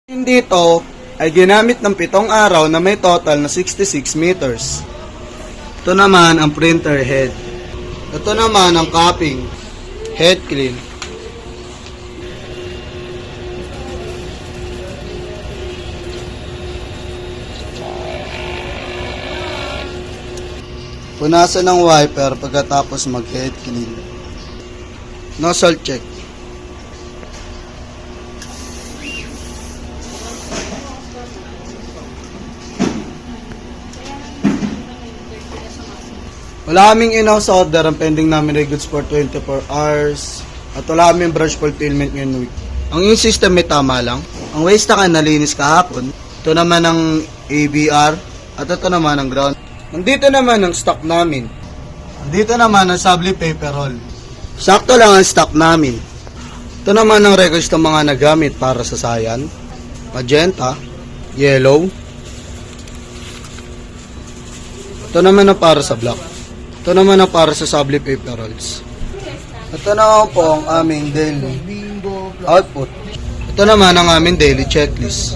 Dito ay ginamit ng 7 araw na may total na 66 meters. Ito naman ang printer head. Ito naman ang cupping, head clean. Punasan ng wiper pagkatapos mag-head clean. Nozzle check. Wala kaming in-house order, ang pending namin ay goods for 24 hours. At wala kaming branch fulfillment ngayon week. Ang yung system may tama lang. Ang waste na nalinis kahapon. Ito naman ang ABR. At ito naman ang ground. Nandito naman ang stock namin. Nandito naman ang Sabli paper roll. Sakto lang ang stock namin. Ito naman ang records ng mga nagamit para sa cyan, magenta, yellow. Ito naman ang para sa black. Ito naman ang para sa Sabli paper rolls. Ito naman po ang aming daily output. Ito naman ang aming daily checklist.